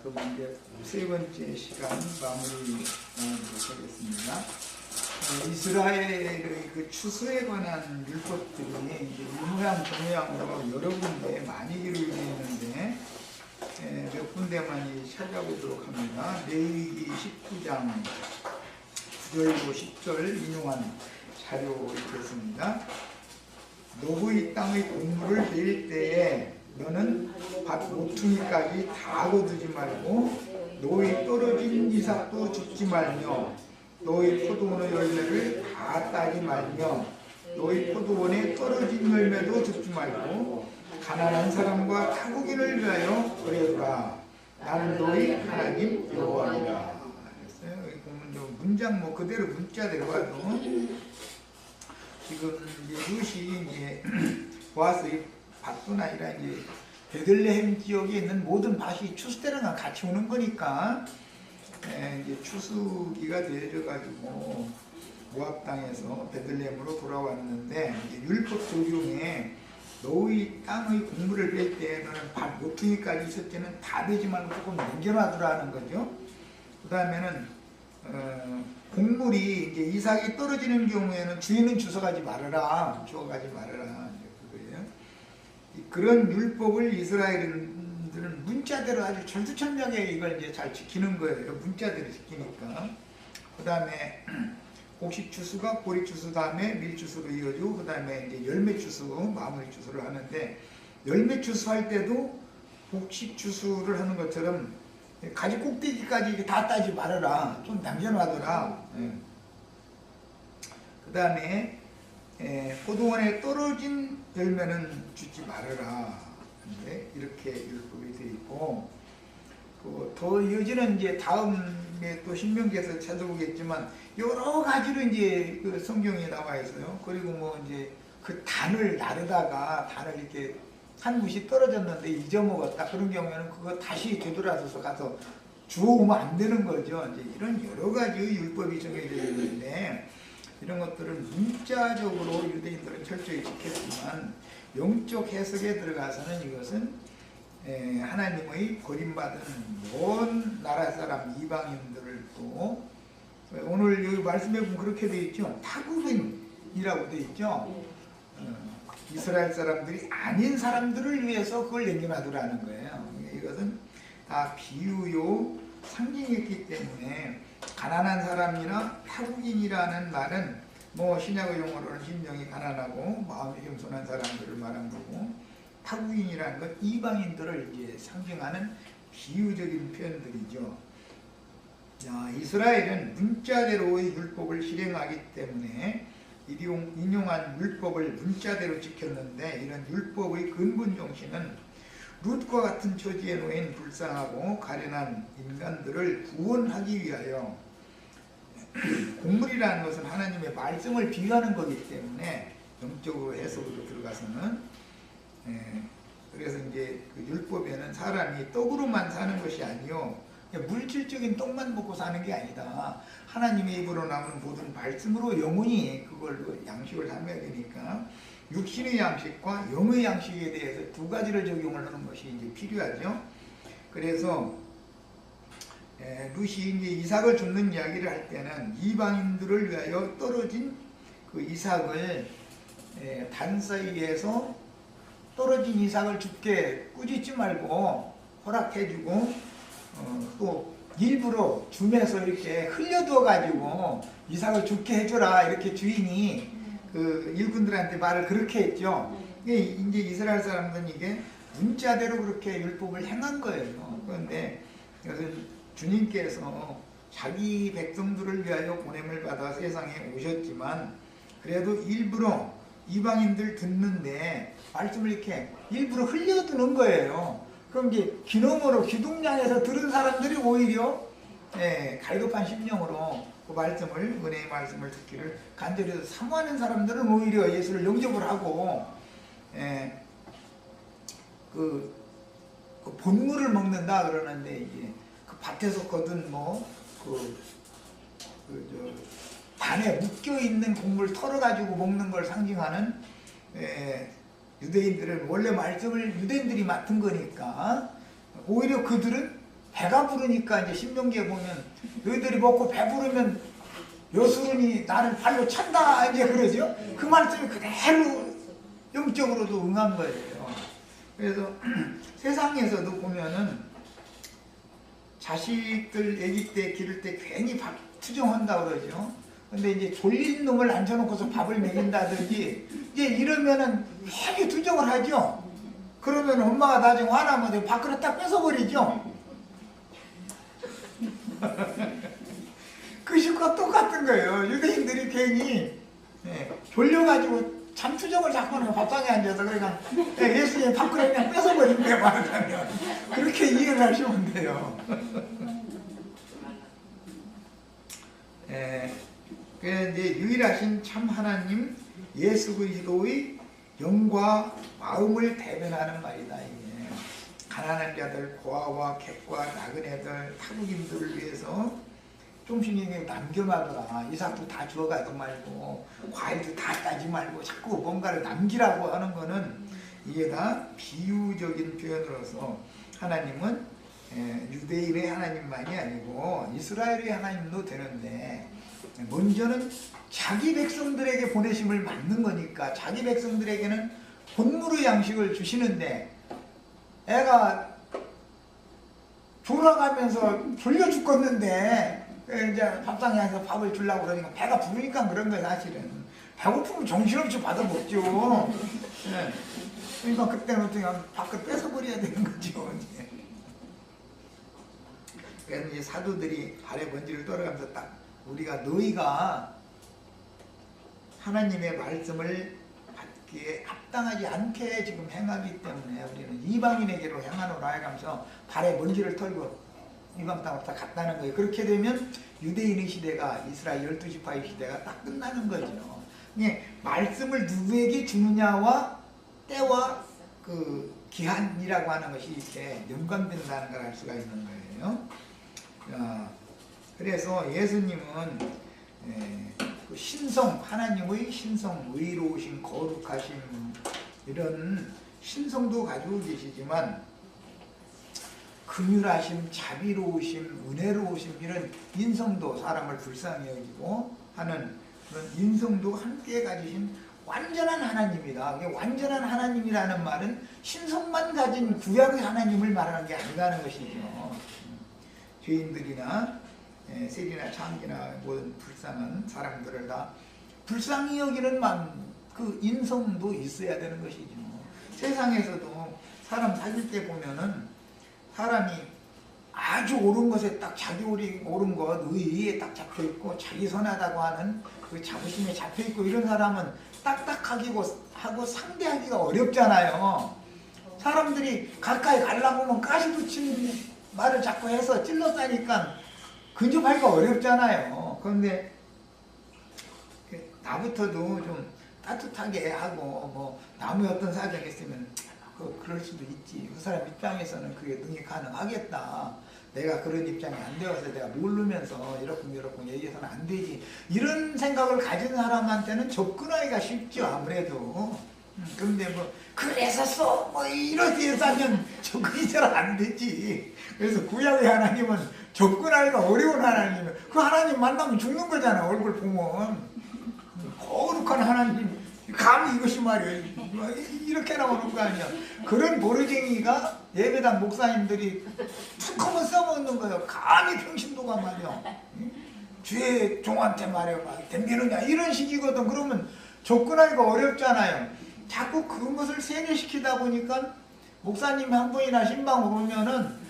그럼 이제 세 번째 시간 마무리 하도록 하겠습니다. 이스라엘의 그 추수에 관한 율법들이 이제 유모양 동모양으로 여러 군데 많이 기록되어 있는데 몇 군데만 찾아보도록 합니다. 레위기 19장 9절로 10절 인용한 자료 있겠습니다. 노의 땅의 곡물을 벨 때에 너는 밭 모퉁이까지 다 거두지 말고 노의 떨어진 이삭도 줍지 말며 노의 포도원의 열매를 다 따지 말며 노의 포도원에 떨어진 열매도 줍지 말고 가난한 사람과 타국인을 위하여 버려두라. 나는 너희 하나님 여호와니라. 그랬어요. 여기 보면 문장 뭐 그대로 문자대로 봐도 지금 이제 룻이 이제 와서 밭뿐 아니라 이제 베들레헴 지역에 있는 모든 밭이 추수 때랑 같이 오는 거니까 이제 추수기가 되어가지고 모압 땅에서 베들레헴으로 돌아왔는데 이제 율법 적용에 너희 땅의 곡물을 뺄 때 너는 밭 모퉁이까지 있을 때는 다 되지 말고 조금 남겨놔두라는 거죠. 그 다음에는 곡물이 이제 이삭이 떨어지는 경우에는 주인은 주워가지 말아라, 주워가지 말아라. 그거예요. 그런 율법을 이스라엘인들은 문자대로 아주 절두철미하게 이걸 이제 잘 지키는 거예요. 문자대로 지키니까. 그 다음에 곡식 추수가 보리 추수 다음에 밀 추수로 이어지고 그 다음에 이제 열매 추수, 마무리 추수를 하는데 열매 추수할 때도 곡식 추수를 하는 것처럼 가지 꼭대기까지 다 따지 말아라. 좀 남겨놔둬라. 그 다음에 포도원에 떨어진 열매는 주지 말아라. 이렇게 율법이 되어 있고 더 이어지는 이제 다음에 또 신명기에서 찾아보겠지만 여러 가지로 이제 그 성경에 나와 있어요. 그리고 뭐 이제 그 단을 나르다가 단을 이렇게 한 무시 떨어졌는데 잊어먹었다. 그런 경우에는 그거 다시 되돌아서서 가서 주워오면 안 되는 거죠. 이제 이런 여러 가지 율법이 정해져 있는데 이런 것들을 문자적으로 유대인들은 철저히 지켰지만 영적 해석에 들어가서는 이것은 하나님의 버림받은 먼 나라 사람 이방인들을 또 오늘 여기 말씀에 보면 그렇게 되어 있죠. 타국인이라고 되어 있죠. 이스라엘 사람들이 아닌 사람들을 위해서 그걸 남겨놔두라는 거예요. 이것은 다 비유요 상징이었기 때문에 가난한 사람이나 타국인이라는 말은 뭐 신약의 용어로는 심령이 가난하고 마음이 겸손한 사람들을 말한 거고 타국인이라는 건 이방인들을 이제 상징하는 비유적인 표현들이죠. 이스라엘은 문자대로의 율법을 실행하기 때문에 인용한 율법을 문자대로 지켰는데 이런 율법의 근본 정신은 룻과 같은 처지에 놓인 불쌍하고 가련한 인간들을 구원하기 위하여 곡물이라는 것은 하나님의 말씀을 비유하는 거기 때문에 영적으로 해석으로 들어가서는 그래서 이제 그 율법에는 사람이 떡으로만 사는 것이 아니요 물질적인 떡만 먹고 사는 게 아니다. 하나님의 입으로 나오는 모든 말씀으로 영혼이 그걸로 양식을 삼아야 되니까 육신의 양식과 영의 양식에 대해서 두 가지를 적용을 하는 것이 이제 필요하죠. 그래서 룻이 이제 이삭을 줍는 이야기를 할 때는 이방인들을 위하여 떨어진 그 이삭을 단사이에서 떨어진 이삭을 줍게 꾸짖지 말고 허락해주고 또 일부러 줌에서 이렇게 흘려두어 가지고 이삭을 죽게 해줘라 이렇게 주인이 그 일꾼들한테 말을 그렇게 했죠. 이제 이스라엘 사람들은 이게 문자대로 그렇게 율법을 행한 거예요. 그런데 이것은 주님께서 자기 백성들을 위하여 보냄을 받아 세상에 오셨지만 그래도 일부러 이방인들 듣는데 말씀을 이렇게 일부러 흘려두는 거예요. 그럼 이제 기nom으로 기둥장에서 들은 사람들이 오히려 갈급한 심령으로 그 말씀을 은혜의 말씀을 듣기를 간절히 사모하는 사람들은 오히려 예수를 영접을 하고 그 본물을 먹는다 그러는데 이제 그 밭에서 거둔 단에 묶여 있는 곡물 털어 가지고 먹는 걸 상징하는 유대인들은 원래 말씀을 유대인들이 맡은 거니까 오히려 그들은 배가 부르니까 이제 신명기에 보면 너희들이 먹고 배부르면 여수run이 나를 발로 찬다 이제 그러죠. 그 말씀이 그대로 영적으로도 응한 거예요. 그래서 세상에서도 보면은 자식들 아기 때 기를 때 괜히 밥 투정한다 그러죠. 근데 이제 졸린 놈을 앉혀놓고서 밥을 먹인다든지 이제 이러면은 괜히 투정을 하죠. 그러면 엄마가 나중에 화나면 밥그릇 딱 뺏어버리죠. 그 식과 똑같은 거예요. 유대인들이 괜히 졸려가지고 잠투정을 자꾸 하는 밥상에 앉아서 그러니까 예수님 밥그릇 그냥 뺏어버린 거예요. 말하자면 그렇게 이해를 하시면 돼요. 그래서 이제 유일하신 참 하나님 예수 그리스도의 영과 마음을 대변하는 말이다. 이게 가난한 자들, 고아와 객과 나그네들, 타국인들을 위해서 좀씩 남겨놔더라. 이삭도 다 주워가지 말고 과일도 다 따지 말고 자꾸 뭔가를 남기라고 하는 거는 이게 다 비유적인 표현으로서 하나님은 유대인의 하나님만이 아니고 이스라엘의 하나님도 되는데 먼저는 자기 백성들에게 보내심을 맞는 거니까 자기 백성들에게는 본물의 양식을 주시는데 애가 돌아가면서 졸려 죽겠는데 이제 밥상에 앉아서 밥을 주려고 그러니까 배가 부르니까 그런 거예요. 사실은 배고프면 정신없이 받아 먹죠. 그러니까 그때는 어떻게 밥을 뺏어버려야 되는 거죠. 그래서 이제 사도들이 발에 먼지를 떨어가면서 딱 우리가 너희가 하나님의 말씀을 받기에 합당하지 않게 지금 행하기 때문에 우리는 이방인에게로 행하노라 해가면서 발에 먼지를 털고 이방 땅으로 다 갔다는 거예요. 그렇게 되면 유대인의 시대가 이스라엘 12지파의 시대가 딱 끝나는 거죠. 말씀을 누구에게 주느냐와 때와 그 기한이라고 하는 것이 이렇게 연관된다는 걸 알 수가 있는 거예요. 그래서 예수님은 그 신성, 하나님의 신성, 의로우심, 거룩하심 이런 신성도 가지고 계시지만 긍휼하심, 자비로우심, 은혜로우심 이런 인성도 사람을 불쌍히 여기고 하는 그런 인성도 함께 가지신 완전한 하나님이다. 완전한 하나님이라는 말은 신성만 가진 구약의 하나님을 말하는 게 아니라는 것이죠. 죄인들이나 세리나 창기나 모든 불쌍한 사람들을 다 불쌍히 여기는 그 인성도 있어야 되는 것이죠. 세상에서도 사람 사귈 때 보면은 사람이 아주 옳은 것에 딱 자기 옳은 것, 의의에 딱 잡혀있고 자기 선하다고 하는 그 자부심에 잡혀있고 이런 사람은 딱딱하고 하고 상대하기가 어렵잖아요. 사람들이 가까이 가려고 하면 가시 붙이는 말을 자꾸 해서 찔러싸니까 근접하기가 어렵잖아요. 그런데 나부터도 좀 따뜻하게 하고 뭐 남의 어떤 사정이 있으면 그럴 수도 있지. 그 사람 입장에서는 그게 능히 가능하겠다. 내가 그런 입장이 안 되어서 내가 모르면서 이렇게 얘기해서는 안 되지. 이런 생각을 가진 사람한테는 접근하기가 쉽죠. 아무래도. 그런데 그래서 이렇게 해서 하면 접근이 잘 안 되지. 그래서 구약의 하나님은 접근하기가 어려운 하나님이에요. 그 하나님 만나면 죽는 거잖아. 얼굴 보면. 거룩한 하나님. 감히 이것이 말이에요. 이렇게 나오는 거 아니야. 그런 보르쟁이가 예배당 목사님들이 툭 하면 써먹는 거예요. 감히 평신도가 말이야. 주의 종한테 말해 덤비느냐 이런 식이거든. 그러면 접근하기가 어렵잖아요. 자꾸 그것을 세뇌시키다 보니까 목사님 한 분이나 신방으로 오면은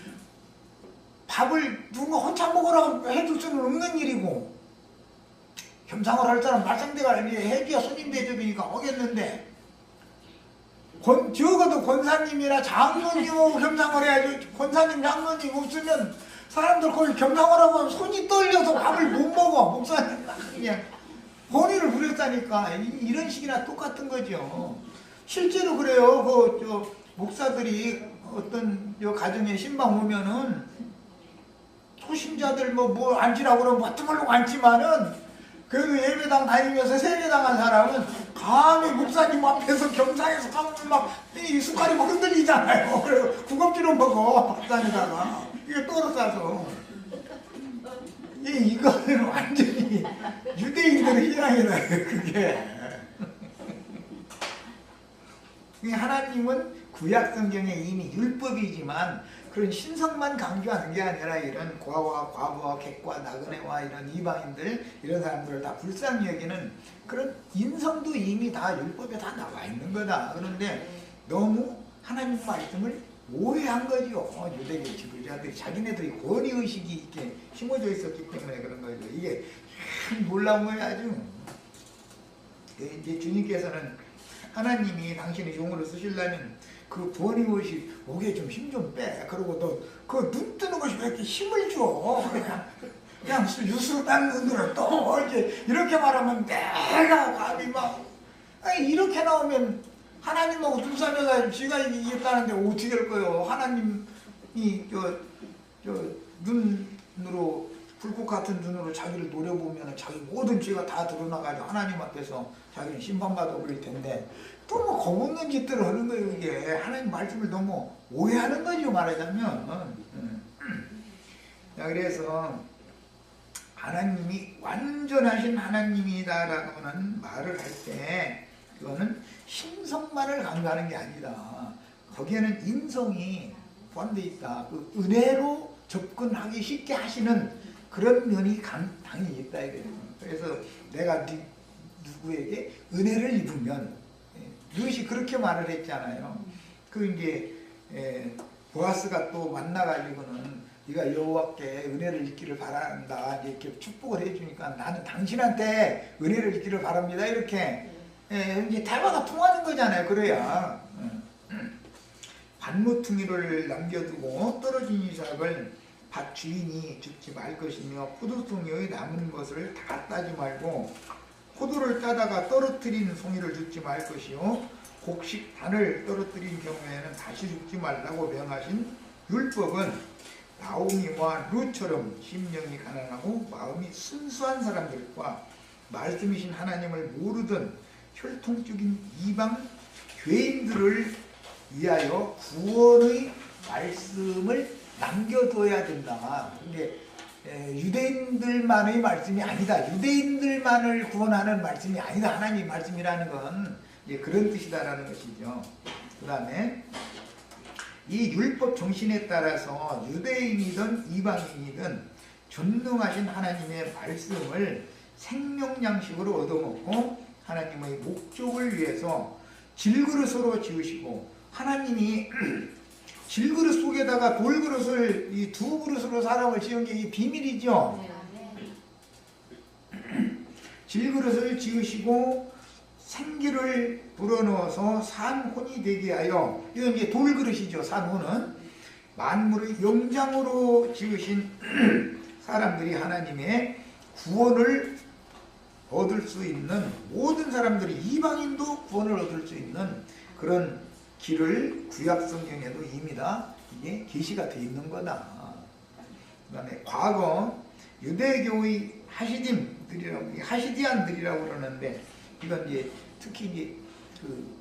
밥을 누군가 혼자 먹으라고 해줄 수는 없는 일이고 겸상을 할 사람 말상대가 해줘야 손님 대접이니까 하겠는데 적어도 권사님이나 장로님하고 겸상을 해야지. 권사님 장로님 없으면 사람들 거기 겸상을 하고 하면 손이 떨려서 밥을 못 먹어. 목사님 그냥 본의를 부렸다니까. 이런 식이나 똑같은 거죠. 실제로 그래요. 목사들이 어떤 가정에 신방 오면은 초신자들 뭐 앉으라고 그러면 버튼 걸로 앉지만은 그래도 예배당 다니면서 세례당한 사람은 감히 목사님 앞에서 경상에서 가면 막이 숟갈이 막 흔들리잖아요. 그래서 구겁지로 먹어 밥상에다가 이게 떨어져서 이거는 완전히 유대인들의 신앙이다 그게. 하나님은 구약 성경에 이미 율법이지만 그런 신성만 강조하는 게 아니라 이런 고아와 과부와 객과 나그네와 이런 이방인들 이런 사람들을 다 불쌍히 여기는 그런 인성도 이미 다 율법에 다 나와 있는 거다. 그런데 너무 하나님 말씀을 오해한 거죠. 유대교 지도자들이 자기네들이 권위의식이 이렇게 심어져 있었기 때문에 그런 거죠. 이게 참 놀라운 거예요 아주. 이제 주님께서는 하나님이 당신의 용으로 쓰시려면 그 권위의식 목에 좀 힘 좀 빼. 그리고 너 그 눈 뜨는 것이 왜 이렇게 힘을 줘. 그냥 유수로 딴 눈으로 또 이렇게 말하면 내가 감히 막 아니 이렇게 나오면 하나님하고 둘사녀가 지가 이겼다는데 어떻게 할 거예요. 하나님이 눈으로 불꽃 같은 눈으로 자기를 노려보면 자기 모든 죄가 다 드러나가지고 하나님 앞에서 자기는 심판받아 버릴 텐데 또 뭐 겁없는 짓들을 하는 거예요. 이게 하나님 말씀을 너무 오해하는 거죠 말하자면. 자, 그래서 하나님이 완전하신 하나님이다라고는 말을 할 때 그거는 신성만을 강조하는 게 아니다. 거기에는 인성이 포함되어 있다. 그 은혜로 접근하기 쉽게 하시는 그런 면이 당연히 있다 이거예요. 그래서 내가 누구에게 은혜를 입으면 누시 그렇게 말을 했잖아요. 그 이제 보아스가 또 만나가지고는 네가 여호와께 은혜를 입기를 바란다 이렇게 축복을 해주니까 나는 당신한테 은혜를 입기를 바랍니다 이렇게 이제 대화가 통하는 거잖아요. 그래야 밭모퉁이를 남겨두고 떨어진 이삭을 밭 주인이 줍지 말 것이며 포도송이의 남은 것을 다 따지 말고 포도를 따다가 떨어뜨린 송이를 줍지 말 것이요 곡식 단을 떨어뜨린 경우에는 다시 줍지 말라고 명하신 율법은 나오미와 룻처럼 심령이 가난하고 마음이 순수한 사람들과 말씀이신 하나님을 모르던 혈통적인 이방 죄인들을 위하여 구원의 말씀을 남겨둬야 된다. 근데 유대인들만의 말씀이 아니다. 유대인들만을 구원하는 말씀이 아니다. 하나님 말씀이라는 건 이제 그런 뜻이다라는 것이죠. 그 다음에 이 율법 정신에 따라서 유대인이든 이방인이든 전능하신 하나님의 말씀을 생명양식으로 얻어먹고 하나님의 목적을 위해서 질그릇으로 지으시고 하나님이 질그릇 속에다가 돌그릇을 이 두 그릇으로 사람을 지은 게 이 비밀이죠. 질그릇을 지으시고 생기를 불어넣어서 산혼이 되게 하여 이건 이제 돌그릇이죠. 산혼은 만물의 영장으로 지으신 사람들이 하나님의 구원을 얻을 수 있는 모든 사람들이 이방인도 구원을 얻을 수 있는 그런 길을 구약 성경에도 이미 다 이게 계시가 되어 있는 거다. 그 다음에 과거 유대교의 하시디안들이라고 그러는데 이건 이제 특히 이제 그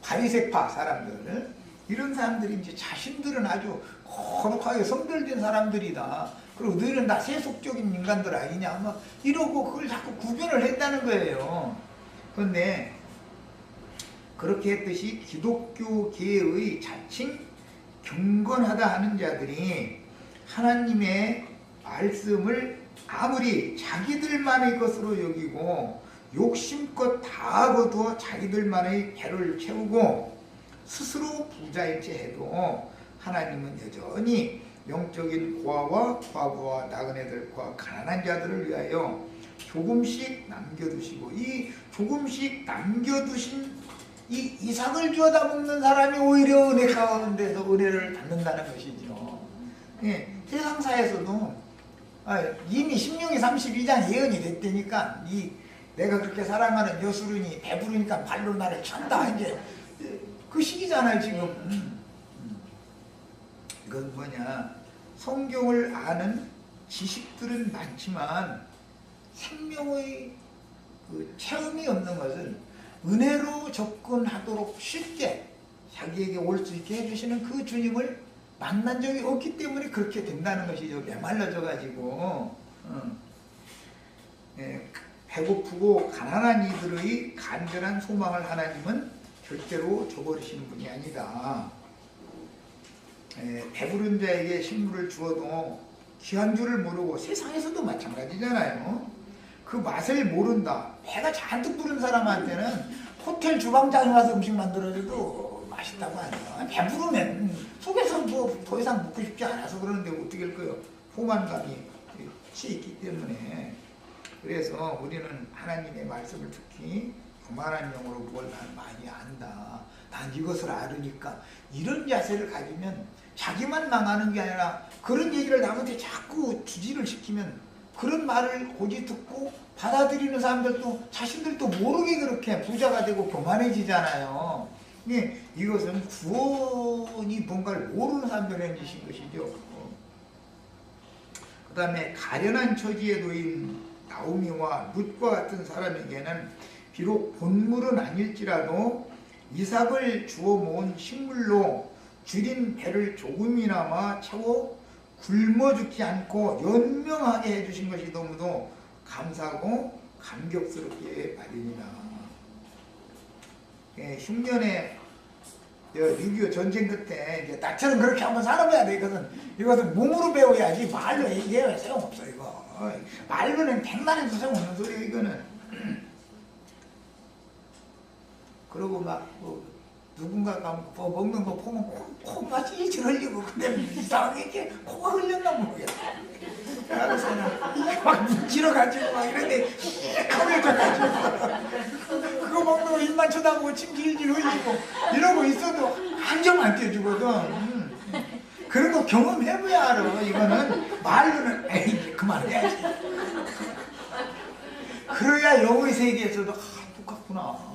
바리새파 사람들 이런 사람들이 이제 자신들은 아주 거룩하게 성별된 사람들이다. 그리고 너희는 다 세속적인 인간들 아니냐 막 이러고 그걸 자꾸 구별을 했다는 거예요. 그런데 그렇게 했듯이 기독교계의 자칭 경건하다 하는 자들이 하나님의 말씀을 아무리 자기들만의 것으로 여기고 욕심껏 다 거두어 자기들만의 배를 채우고 스스로 부자일지 해도 하나님은 여전히 영적인 고아와 과부와 나그네들과 가난한 자들을 위하여 조금씩 남겨두시고 이 조금씩 남겨두신 이 이삭을 주워다 먹는 사람이 오히려 은혜 가운데서 은혜를 받는다는 것이죠. 예, 세상사에서도 이미 신명기 32장 예언이 됐다니까 내가 그렇게 사랑하는 여수run이 배부르니까 발로 나를 찬다 이제 그 시기잖아요 지금. 이건 뭐냐, 성경을 아는 지식들은 많지만 생명의 그 체험이 없는 것은 은혜로 접근하도록 쉽게 자기에게 올 수 있게 해주시는 그 주님을 만난 적이 없기 때문에 그렇게 된다는 것이죠. 메말라져 가지고 배고프고 가난한 이들의 간절한 소망을 하나님은 절대로 저버리시는 분이 아니다. 배부른 자에게 식물을 주어도 귀한 줄을 모르고, 세상에서도 마찬가지잖아요. 그 맛을 모른다. 배가 잔뜩 부른 사람한테는 호텔 주방장에 와서 음식 만들어줘도 맛있다고 하죠. 배부르면 속에서 뭐 더 이상 먹고 싶지 않아서 그러는데 어떻게 할 거예요? 포만감이 있기 때문에. 그래서 우리는 하나님의 말씀을 특히 교만한 영으로 뭘 난 많이 안다, 난 이것을 알으니까, 이런 자세를 가지면 자기만 망하는 게 아니라 그런 얘기를 남한테 자꾸 주지를 시키면 그런 말을 고지 듣고 받아들이는 사람들도 자신들도 모르게 그렇게 부자가 되고 교만해지잖아요. 이것은 구원이 뭔가를 모르는 사람들의 짓인 것이죠. 그 다음에 가련한 처지에 놓인 나오미와 룻과 같은 사람에게는 비록 본물은 아닐지라도 이삭을 주워 모은 식물로 줄인 배를 조금이나마 채워 굶어 죽지 않고 연명하게 해주신 것이 너무도 감사하고 감격스럽게 말입니다. 흉년에 6.25 전쟁 끝에 이제 나처럼 그렇게 한번 살아봐야 돼. 이것은 몸으로 배워야지 말로 얘기해야 소용없어. 이거 말로는 백만에서 소용없는 소리야 이거는. 그러고 막 누군가가 뭐 먹는 거 보면 코가 찔찔 흘리고, 근데 이상하게 이렇게 코가 흘렸나 모르겠다. 그래서는 막 문질러가지고 막 이런데 흘려져가지고 그거 먹는 거 입만 쳐다보고 침 질질 흘리고 이러고 있어도 한 점 안 떼주거든. 그런 거 경험해봐야 알아. 이거는 말로는 에이 그만해야지. 그래야 영의 세계에서도 똑같구나.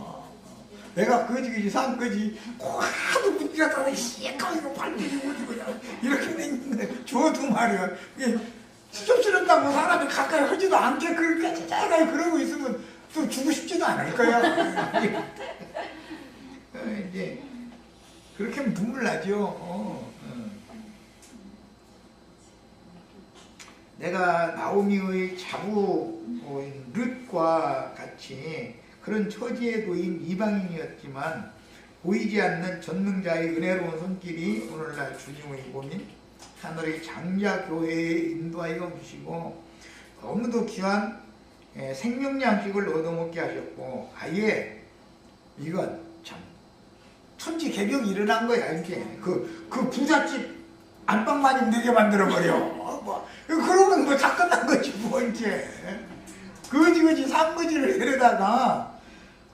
내가 거지 산거지 하도 문지가 시커멓고 발길이 오지 그냥 이렇게 댕기는데 줘도 말이야. 수줍스럽다고 사람이 가까이 하지도 않게 그렇게 짜가이 그러고 있으면 또 주고 싶지도 않을 거야. 이제 그렇게 하면 눈물 나죠. 내가 나오미의 자부인 룻과 같이 그런 처지에 놓인 이방인이었지만 보이지 않는 전능자의 은혜로운 손길이 오늘날 주님의 몸인 하늘의 장자교회에 인도하여 주시고 너무도 귀한 생명양식을 얻어먹게 하셨고, 아예 이건 참 천지개벽이 일어난 거야. 이렇게 그 부잣집 안방마님 되게 만들어버려. 그러면 뭐 다 끝난 거지 뭐 이제. 거지 산거지를 데려다가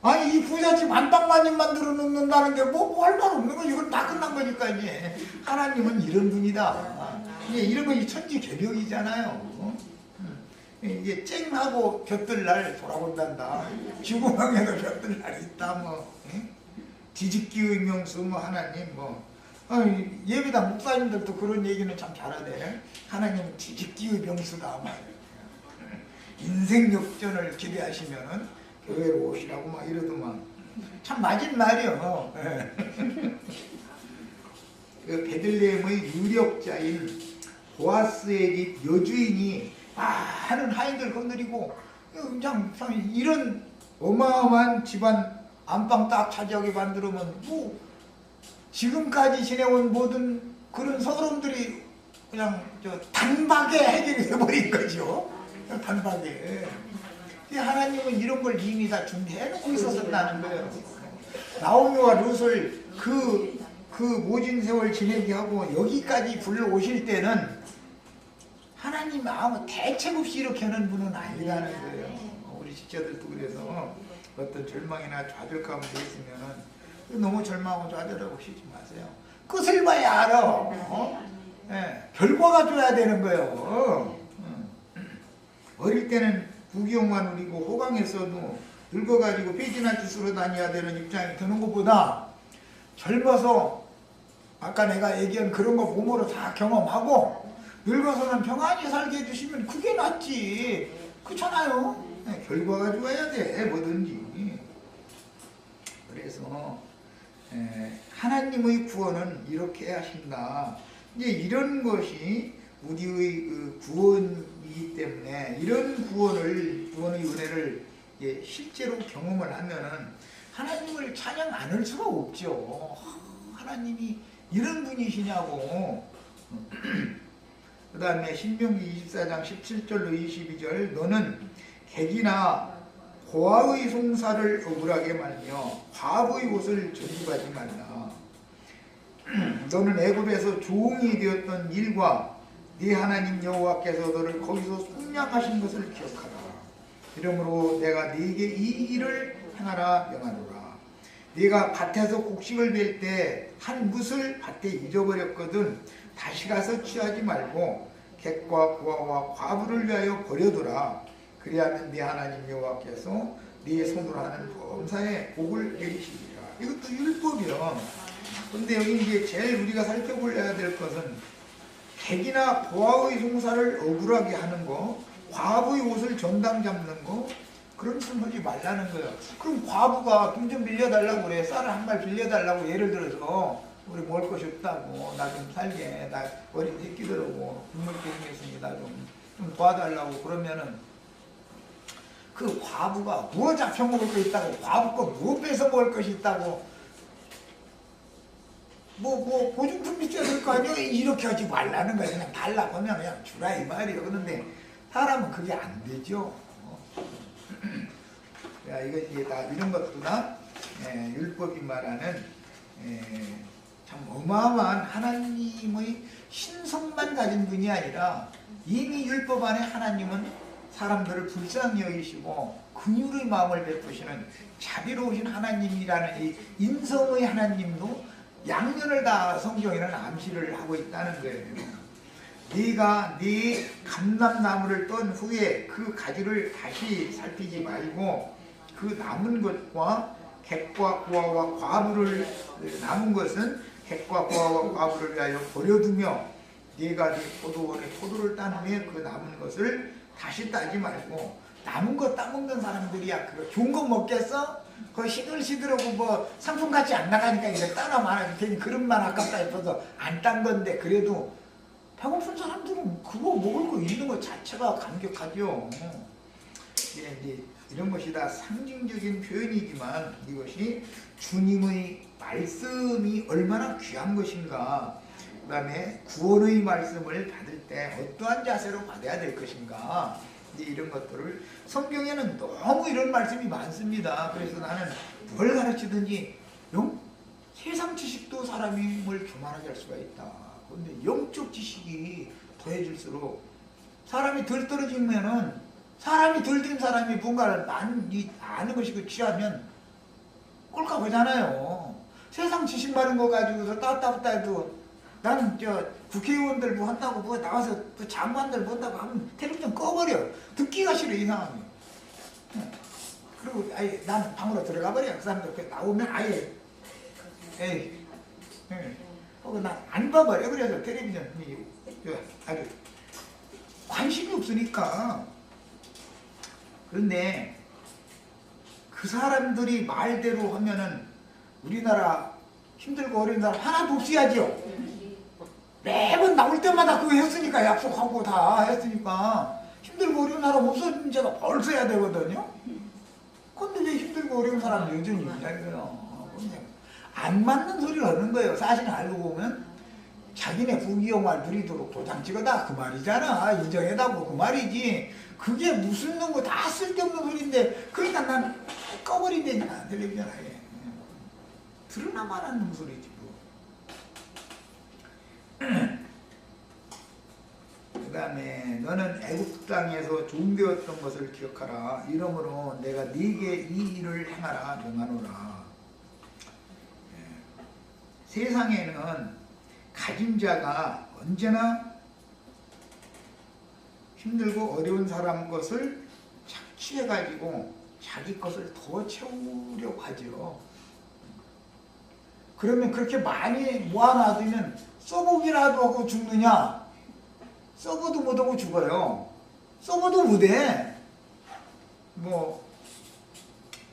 아니 이 부잣집 안방마님 만들어 놓는다는데 뭐 할 말 없는 거. 이건 다 끝난 거니까. 이제 하나님은 이런 분이다. 이제 이런 것이 천지개벽이잖아요. 이게 쨍하고 볕들 날 돌아본단다. 지구망에도 볕들 날이 있다. 뭐 뒤집기의 명수 뭐 하나님 뭐 예배당 목사님들도 그런 얘기는 참 잘하네. 하나님은 뒤집기의 명수다 말이야. 인생 역전을 기대하시면은 교회로 오시라고 막 이러더만 참 맞은 말이요. 베들레헴의 유력자인 보아스의 집 여주인이 많은 하인들 거느리고 참 이런 어마어마한 집안 안방 딱 차지하게 만들면 뭐 지금까지 지내온 모든 그런 서름들이 그냥 단박에 해결이 돼버린 거죠. 단박에. 하나님은 이런 걸 이미 다 준비해놓고 있었다는 거예요. 나오미와 룻을 그 모진 세월 지내게 하고 여기까지 불러오실 때는 하나님 아무 대책 없이 이렇게 하는 분은 아니라는 거예요. 우리 지체들도 그래서 어떤 절망이나 좌절감 있으면은 너무 절망하고 좌절하고 쉬지 마세요. 끝을 봐야 알아. 결과가 줘야 되는 거예요. 어릴 때는 부귀영만 누리고 호강했어도 늙어가지고 삐지나 짓으로 다녀야 되는 입장이 드는 것보다 젊어서 아까 내가 얘기한 그런 거 몸으로 다 경험하고 늙어서는 평안히 살게 해주시면 그게 낫지. 그렇잖아요. 결과가 좋아야 돼 뭐든지. 그래서 하나님의 구원은 이렇게 하신다. 이제 이런 것이 우리의 그 구원이기 때문에 이런 구원의 은혜를 실제로 경험을 하면은 하나님을 찬양 안 할 수가 없죠. 하나님이 이런 분이시냐고. 그 다음에 신명기 24장 17절로 22절 너는 객이나 고아의 송사를 억울하게 말며 과부의 옷을 저주하지 말라. 너는 애굽에서 종이 되었던 일과 네 하나님 여호와께서 너를 거기서 속량하신 것을 기억하라. 이러므로 내가 네게 이 일을 행하라 명하노라. 네가 밭에서 곡식을 벨 때 한 뭇을 밭에 잊어버렸거든 다시 가서 취하지 말고 객과 고아와 과부를 위하여 버려두라. 그리하면 네 하나님 여호와께서 네 손으로 하는 범사에 복을 내리시리라. 이것도 율법이요. 근데 여기 이제 제일 우리가 살펴보려야 될 것은 객이나 고아의 송사를 억울하게 하는 거, 과부의 옷을 전당 잡는 거, 그런 짓 하지 말라는 거예요. 그럼 과부가 돈 좀 빌려달라고 그래. 쌀을 한 발 빌려달라고 예를 들어서 우리 먹을 것이 없다고 나 좀 살게. 나 어린 새끼들하고 굶을 게 생겼으니 나 좀 도와달라고 그러면은 그 과부가 뭐 잡혀 먹을 거 있다고 과부 거 뭐 뺏어 먹을 것이 있다고 뭐 보증금 있어야 될 거 아니야? 이렇게 하지 말라는 거야. 그냥 달라고 하면 그냥 주라 이 말이에요. 그런데 사람은 그게 안 되죠. 야, 이거 이제 다 이런 것도나 율법이 말하는 참 어마어마한 하나님의 신성만 가진 분이 아니라 이미 율법 안에 하나님은 사람들을 불쌍히 여기시고 긍휼의 마음을 베푸시는 자비로우신 하나님이라는 이 인성의 하나님도 양면을 다 성경에는 암시를 하고 있다는 거예요. 네가 네 감람나무를 떤 후에 그 가지를 다시 살피지 말고 그 남은 것과 객과 고아와 과부를 남은 것은 객과 고아와 과부를 위하여 버려두며 네가 네 포도원에 포도를 딴 후에 그 남은 것을 다시 따지 말고 남은 거 따먹는 사람들이야 그거 좋은 거 먹겠어? 그거 시들시들하고 뭐 상품 같이 안 나가니까 이제 따라 말하지 괜히 그릇만 아깝다 싶어서 안 딴 건데 그래도 배고픈 사람들은 그거 먹을 거 있는 것 자체가 감격하죠. 이제 이런 것이 다 상징적인 표현이지만 이것이 주님의 말씀이 얼마나 귀한 것인가, 그 다음에 구원의 말씀을 받을 때 어떠한 자세로 받아야 될 것인가, 이제 이런 것들을 성경에는 너무 이런 말씀이 많습니다. 그래서 나는 뭘 가르치든지 세상 지식도 사람이 뭘 교만하게 할 수가 있다. 그런데 영적 지식이 더해질수록 사람이 덜 떨어지면은 사람이 덜 된 사람이 뭔가를 아는 것이 취하면 꼴값하잖아요. 세상 지식 많은 거 가지고서 따따따 해도 나는 국회의원들 뭐 한다고 뭐 나와서 또 장관들 뭐 한다고 하면 텔레비전 꺼버려. 듣기가 싫어 이상하게. 그리고 아예 난 방으로 들어가 버려. 그 사람들 나오면 아예 에이 난 안 봐버려. 그래서 텔레비전이 아주 관심이 없으니까. 그런데 그 사람들이 말대로 하면은 우리나라 힘들고 어려운 사람 하나도 없어야죠. 매번 나올 때마다 그거 했으니까 약속하고 다 했으니까 힘들고 어려운 사람 없어진 지가 벌써 해야 되거든요. 근데 왜 힘들고 어려운 사람 여전히 있냐고요. 안 맞는 소리를 하는 거예요. 사실 알고 보면 자기네 부귀영화를 누리도록 도장 찍어다 그 말이잖아. 인정해다고 그 말이지. 그게 무슨 놈고 다 쓸데없는 소리인데 그러니까 난 꺼버린다니까 텔레비전 아예. 들으나 말한 놈 소리지 뭐. 그 다음에 너는 애굽 땅에서 종되었던 것을 기억하라. 이러므로 내가 네게 이 일을 행하라 명하노라. 세상에는 가진 자가 언제나 힘들고 어려운 사람 것을 착취해가지고 자기 것을 더 채우려고 하죠. 그러면 그렇게 많이 모아놔두면 써보기라도 하고 죽느냐? 써보도 못하고 죽어요. 써보도 못해. 뭐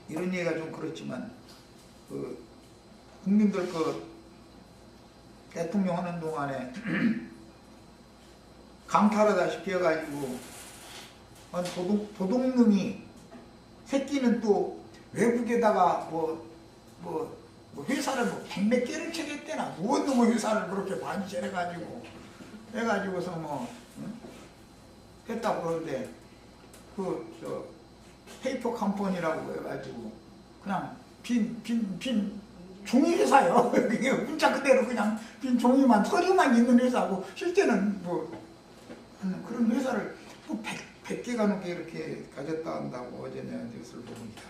이런 얘기가 좀 그렇지만 그 국민들 그 대통령 하는 동안에 강탈하다시피 해가지고 도둑놈이 새끼는 또 외국에다가 뭐 회사를 뭐 100몇 개를 차렸대나 무슨 놈의 회사를 그렇게 많이 차려가지고 해가지고서 뭐 했다고 그러는데 그 페이퍼 컴퍼니라고 해가지고 그냥 빈 종이 회사요. 그게 문자 그대로 그냥 빈 종이만 서류만 있는 회사고 실제는 뭐 그런 회사를 뭐 100개가 넘게 이렇게 가졌다 한다고 어제 내가 뉴스를 보니까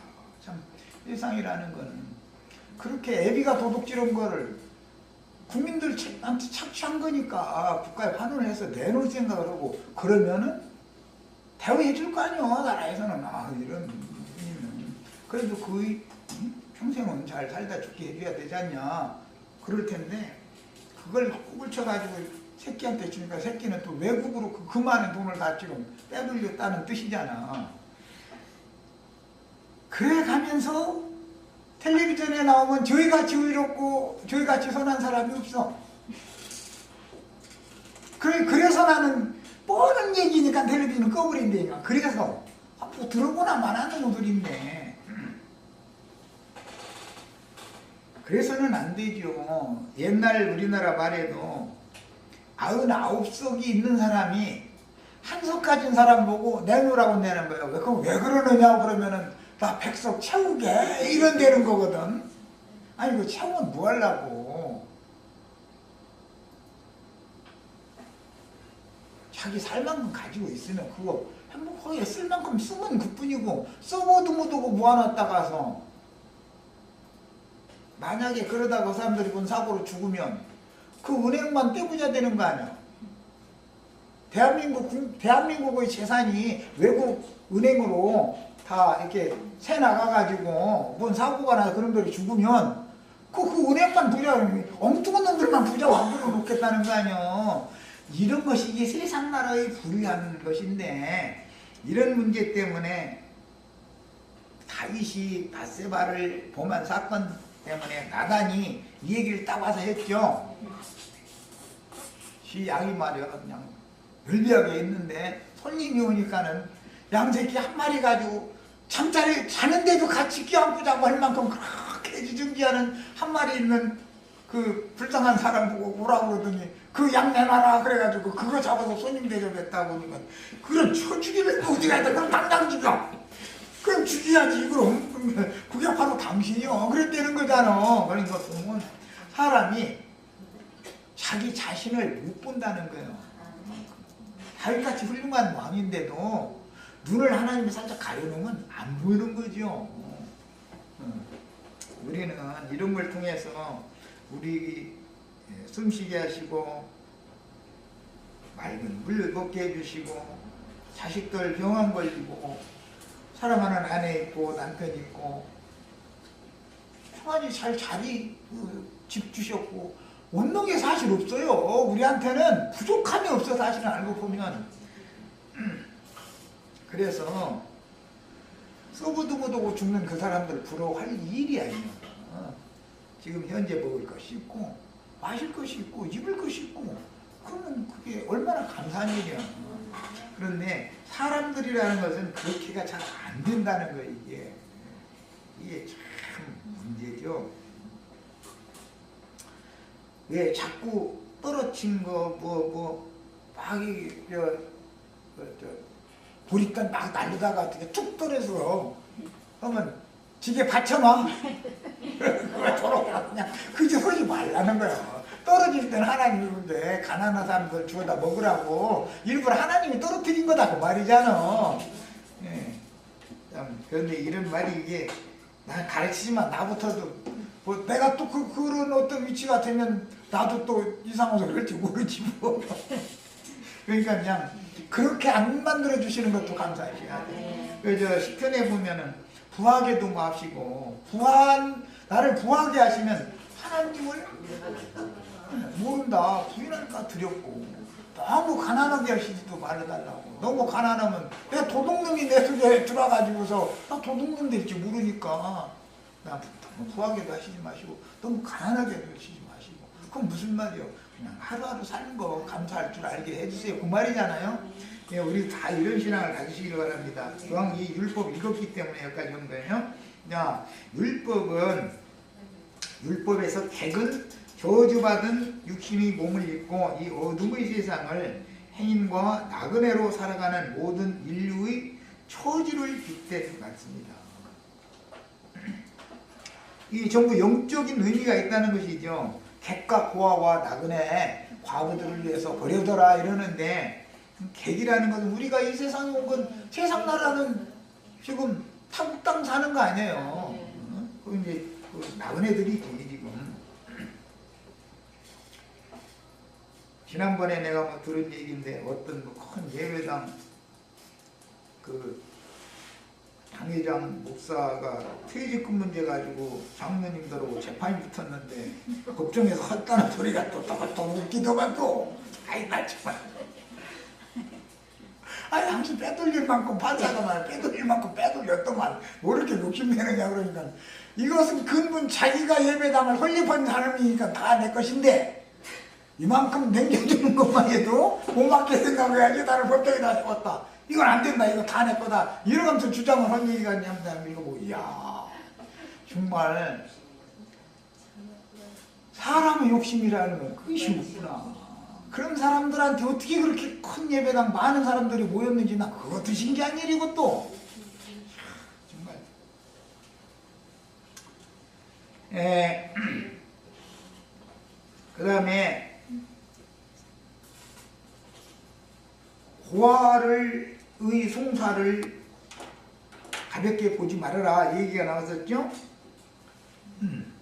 참 세상이라는 거는 그렇게 애비가 도둑질한 거를 국민들한테 착취한 거니까 국가에 환원을 해서 내놓을 생각을 하고 그러면은 대우해 줄 거 아니요. 나라에서는 이런 분이면 그래도 그 평생은 잘 살다 죽게 해줘야 되지 않냐 그럴 텐데 그걸 꾹을 쳐가지고 새끼한테 주니까 새끼는 또 외국으로 그 많은 돈을 다 지금 빼돌렸다는 뜻이잖아. 그래 가면서 텔레비전에 나오면 저희같이 의롭고 저희같이 선한 사람이 없어. 그래서 나는 뻔한 얘기니까 텔레비전을 꺼버린다니까. 그래서 앞으로 들어보나 말하는 놈들인데 그래서는 안 되죠. 옛날 우리나라 말에도 99석이 있는 사람이 한 석 가진 사람 보고 내놓으라고 내는 거예요. 그럼 왜 그러느냐고 그러면은 나 100석 채우게 이런 되는 거거든. 아니 그 채우면 뭐 하려고. 자기 살 만큼 가지고 있으면 그거 행복하게 쓸 만큼 쓰면 그뿐이고 써보도 못하고 모아놨다 가서 만약에 그러다가 그 사람들이 본 사고로 죽으면 그 은행만 떼부자 되는 거 아니야. 대한민국의 재산이 외국 은행으로 다 이렇게 새 나가가지고 뭔 사고가 나서 그런 분들이 죽으면 그 은행만 부자, 엉뚱한 놈들만 부자 만들어 놓겠다는 거 아니야. 이런 것이 이게 세상 나라의 불의한 것인데 이런 문제 때문에 다윗이 밧세바를 범한 사건 때문에 나단이 이 얘기를 딱 와서 했죠. 시 양이 말이야 그냥 열비하게 있는데 손님이 오니까는 양새끼 한 마리 가지고 잠자리 자는데도 같이 껴안고 자고 할 만큼 그렇게 지정지하는 한 마리 있는 그 불쌍한 사람 보고 오라고 그러더니 그 양 내놔라 그래가지고 그거 잡아서 손님 대접했다고 그러니까 그럼 쳐 죽이면 어디 가야 돼. 그럼 당장 죽여. 그럼 죽여야지. 그럼 그게 바로 당신이요. 그랬다는 거잖아. 그러니까 보면 사람이 자기 자신을 못 본다는 거예요. 다윗같이 훌륭한 왕인데도 눈을 하나님이 살짝 가려놓으면 안 보이는 거죠. 우리는 이런 걸 통해서 우리 숨쉬게 하시고 맑은 물 먹게 해주시고 자식들 병안 걸리고 사랑하는 아내 있고 남편 있고 평안히 잘 자리 집 주셨고 없는 게 사실 없어요. 우리한테는 부족함이 없어 사실은 알고 보면. 그래서 써보도 못하고 죽는 그 사람들 부러워할 일이 아니에요. 지금 현재 먹을 것이 있고 마실 것이 있고 입을 것이 있고 그러면 그게 얼마나 감사한 일이야. 그런데 사람들이라는 것은 그렇게가 잘 안 된다는 거예요. 이게 참 문제죠. 왜 자꾸 떨어진 거 막 보리떡 막 날리다가 어떻게 툭 떨어져 그러면 지게 받쳐놔. 그거 저러고 그냥 그저 하지 말라는 거야. 떨어질 때는 하나님이 그런데 가난한 사람들 주워다 먹으라고 일부러 하나님이 떨어뜨린 거다 그 말이잖아. 예. 그런데 이런 말이 이게 나 가르치지만 나부터도 뭐 내가 또 그런 어떤 위치가 되면 나도 또 이상한 소리 할지 모르지 뭐. 그러니까 그냥 그렇게 안 만들어 주시는 것도 감사하지. 그래서 시편에 보면은 부하게도 마시고 나를 부하게 하시면 하나님을 모른다. 부인하니까 두렵고 너무 가난하게 하시지도 말아달라고. 너무 가난하면 내가 도둑놈이 내 속에 들어가지고서 나 도둑놈 될지 모르니까 너무 후하게도 하시지 마시고 너무 가난하게도 하시지 마시고. 그건 무슨 말이요? 그냥 하루하루 사는 거 감사할 줄 알게 해주세요. 그 말이잖아요. 예, 우리 다 이런 신앙을 가지시기 바랍니다. 기왕 이 율법 읽었기 때문에 여기까지 온 거예요. 자, 율법에서 객은 저주받은 육신의 몸을 입고 이 어둠의 세상을 행인과 나그네로 살아가는 모든 인류의 처지를 빗댄 같습니다. 이 전부 영적인 의미가 있다는 것이죠. 객과 고아와 나그네, 과부들을 위해서 버려둬라 이러는데, 객이라는 것은 우리가 이 세상에 온 건 세상 나라는 지금 타국 땅 사는 거 아니에요. 그 이제 그 나그네들이 지금. 지난번에 내가 뭐 들은 얘기인데 어떤 뭐 큰 예배당 그 당회장 목사가 퇴직금 문제 가지고 장로님들하고 재판이 붙었는데 법정에서 헛다는 소리가 또 웃기더만 또. 아이 나 정말. 아니 당신 빼돌릴 만큼 판사가 말 빼돌릴 만큼 빼돌렸더만 뭐 이렇게 욕심내느냐 그러니까 이것은 근본 자기가 예배당을 설립한 사람이니까 다 내 것인데 이만큼 남겨주는 것만 해도 못 맞게 생각해야지 나를 법정에다 세웠다. 이건 안 된다. 이거 다 내 거다. 이러면서 주장을 한 얘기가 있냐면 이거 뭐 이야 정말 사람의 욕심이라는 건 그것이 없구나. 그런 사람들한테 어떻게 그렇게 큰 예배당 많은 사람들이 모였는지 나 그것도 신기한 일이고 또 정말 그 다음에 고아의 송사를 가볍게 보지 말아라 얘기가 나왔었죠.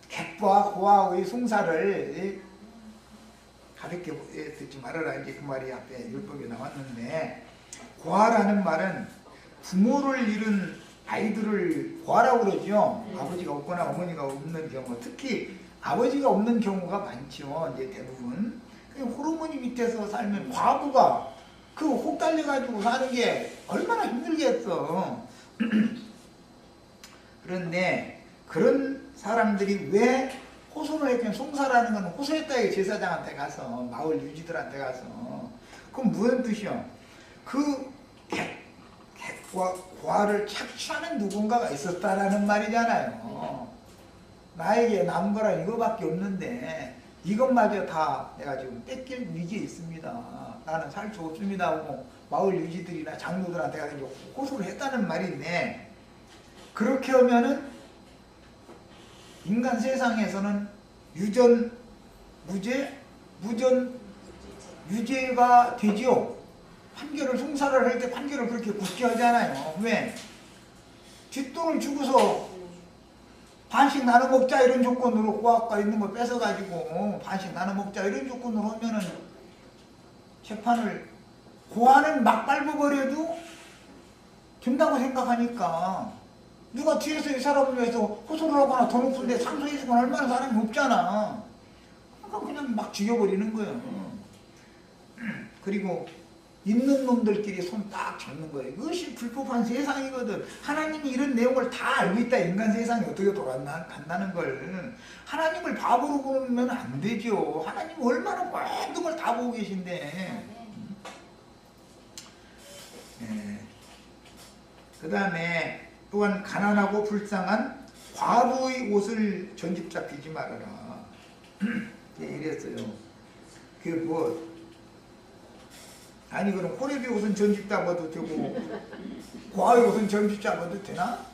객과 고아의 송사를 가볍게 듣지 말아라 이제 그 말이 앞에 율법에 나왔는데, 고아라는 말은 부모를 잃은 아이들을 고아라고 그러죠. 아버지가 없거나 어머니가 없는 경우, 특히 아버지가 없는 경우가 많죠. 이제 대부분 호르몬이 밑에서 살면 과부가 그 혹 달려가지고 사는 게 얼마나 힘들겠어. 그런데 그런 사람들이 왜 호소를 했냐면, 송사라는 건 호소했다 제사장한테 가서 마을 유지들한테 가서. 그럼 무슨 뜻이요? 그 객과 고아를 착취하는 누군가가 있었다라는 말이잖아요. 나에게 남은 거란 이거밖에 없는데 이것마저 다 내가 지금 뺏길 위기에 있습니다. 나는 살 수 없습니다 하고 마을 유지들이나 장로들한테 가서 호소를 했다는 말인데, 그렇게 하면은 인간 세상에서는 유전 무죄, 무전 유죄가 되지요. 판결을 송사를 할 때 판결을 그렇게 굳게 하잖아요. 왜? 뒷돈을 주고서 반씩 나눠 먹자 이런 조건으로 고아가 있는 걸 뺏어가지고 반씩 나눠 먹자 이런 조건으로 하면은 재판을 고아는 막 밟아버려도 된다고 생각하니까, 누가 뒤에서 이 사람을 위해서 호소를 하거나 더 높은데 상소해주거나 얼마나 사람이 없잖아. 그러니까 그냥 막 죽여버리는 거예요. 그리고 있는 놈들끼리 손 딱 잡는 거예요. 그것이 불법한 세상이거든. 하나님이 이런 내용을 다 알고 있다. 인간 세상이 어떻게 돌아간다는 걸. 하나님을 바보로 보면 안 되죠. 하나님 얼마나 모든 걸 다 보고 계신데. 그 다음에 또한 가난하고 불쌍한 과부의 옷을 전집 잡히지 말아라. 이랬어요. 그 뭐 아니 그럼 호레비 옷은 전집 잡아도 되고 고아의 옷은 전집 잡아도 되나?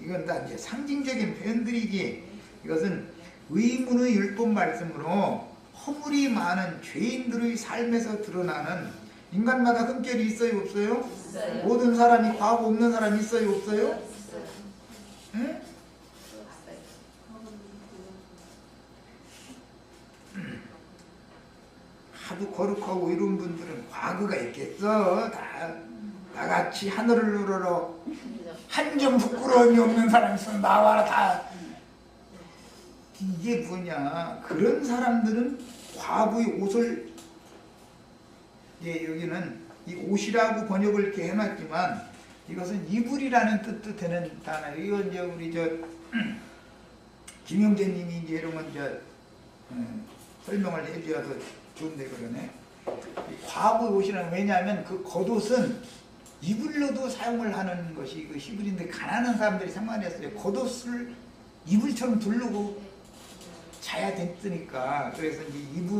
이건 다 이제 상징적인 표현들이지. 이것은 의문의 율법 말씀으로 허물이 많은 죄인들의 삶에서 드러나는, 인간마다 흠결이 있어요 없어요? 있어요. 모든 사람이 과부 없는 사람 있어요 없어요? 있어요. 예? 하도 거룩하고 이런 분들은 과거가 있겠어. 다 나같이 하늘을 우러러 한 점 부끄러움이 없는 사람이 있으면 나와라 다. 이게 뭐냐, 그런 사람들은 과부의 옷을, 예, 여기는 이 옷이라고 번역을 이렇게 해놨지만 이것은 이불이라는 뜻도 되는 단어. 이거 이제 우리 김영재님이 이제 이런 건 설명을 해줘야 더 좋은데 그러네. 과부 옷이라는, 왜냐하면 그 겉옷은 이불로도 사용을 하는 것이 그 히브리인데 가난한 사람들이 상관했어요. 겉옷을 이불처럼 두르고 자야 됐으니까. 그래서 이제 이불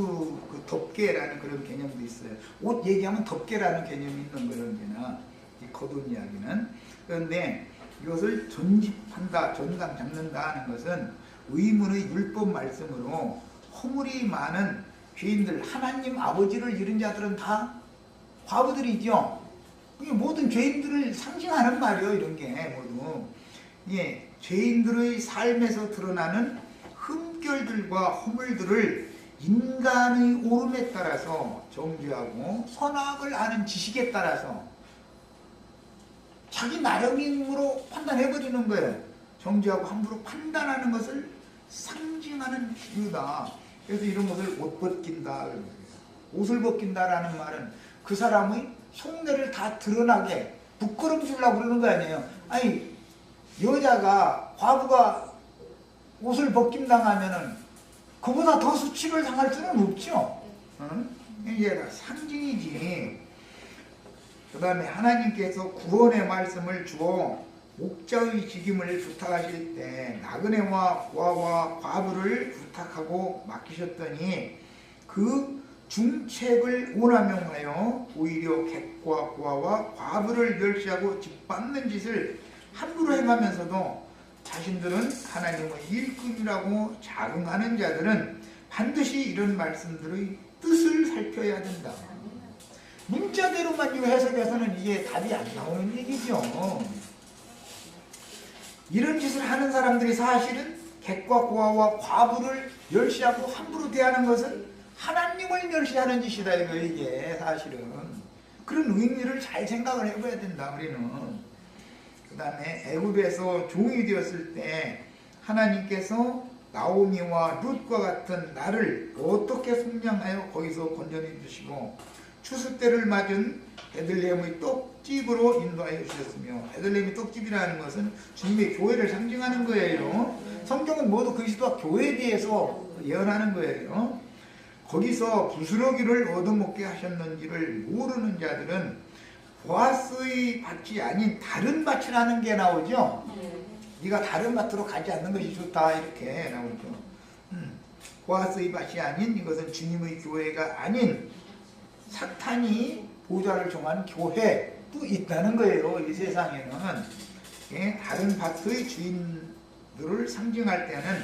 그 덮개라는 그런 개념도 있어요. 옷 얘기하면 덮개라는 개념이 있는 그런 게나 이 겉옷 이야기는. 그런데 이것을 전집한다, 전당 잡는다 하는 것은 의문의 율법 말씀으로 허물이 많은 죄인들, 하나님 아버지를 잃은 자들은 다 과부들이죠. 이게 모든 죄인들을 상징하는 말이에요. 이런 게 모두. 예, 죄인들의 삶에서 드러나는 흠결들과 허물들을 인간의 오름에 따라서 정죄하고 선악을 아는 지식에 따라서 자기 나름으로 판단해버리는 거예요. 정죄하고 함부로 판단하는 것을 상징하는 이유다. 그래서 이런 것을 옷 벗긴다. 옷을 벗긴다라는 말은 그 사람의 속내를 다 드러나게 부끄럼 주려고 그러는 거 아니에요. 아니, 여자가, 과부가 옷을 벗김당하면은 그보다 더 수치를 당할 수는 없죠. 이게 상징이지. 그 다음에 하나님께서 구원의 말씀을 주어 목자의 직임을 부탁하실 때 나그네와 고아와 과부를 부탁하고 맡기셨더니 그 중책을 오남용하여 오히려 객과 고아와 과부를 멸시하고 짓밟는 짓을 함부로 행하면서도 자신들은 하나님의 일꾼이라고 자긍하는 자들은 반드시 이런 말씀들의 뜻을 살펴야 된다. 문자대로만 해석해서는 이게 답이 안 나오는 얘기죠. 이런 짓을 하는 사람들이 사실은 객과 고아와 과부를 멸시하고 함부로 대하는 것은 하나님을 멸시하는 짓이다. 이게 사실은. 그런 의미를 잘 생각을 해봐야 된다. 우리는. 그 다음에 애굽에서 종이 되었을 때 하나님께서 나오미와 룻과 같은 나를 어떻게 속량하여 거기서 건져내 주시고 추수 때를 맞은 베들레헴의 떡집으로 인도하여 주셨으며, 베들레헴의 떡집이라는 것은 주님의 교회를 상징하는 거예요. 성경은 모두 그리스도와 교회에 대해서 예언하는 거예요. 거기서 부스러기를 얻어먹게 하셨는지를 모르는 자들은 보아스의 밭이 아닌 다른 밭이라는 게 나오죠. 네가 다른 밭으로 가지 않는 것이 좋다, 이렇게 나오죠. 보아스의 밭이 아닌, 이것은 주님의 교회가 아닌 사탄이 보좌를 정한 교회도 있다는 거예요. 이 세상에는. 예, 다른 밭의 주인들을 상징할 때는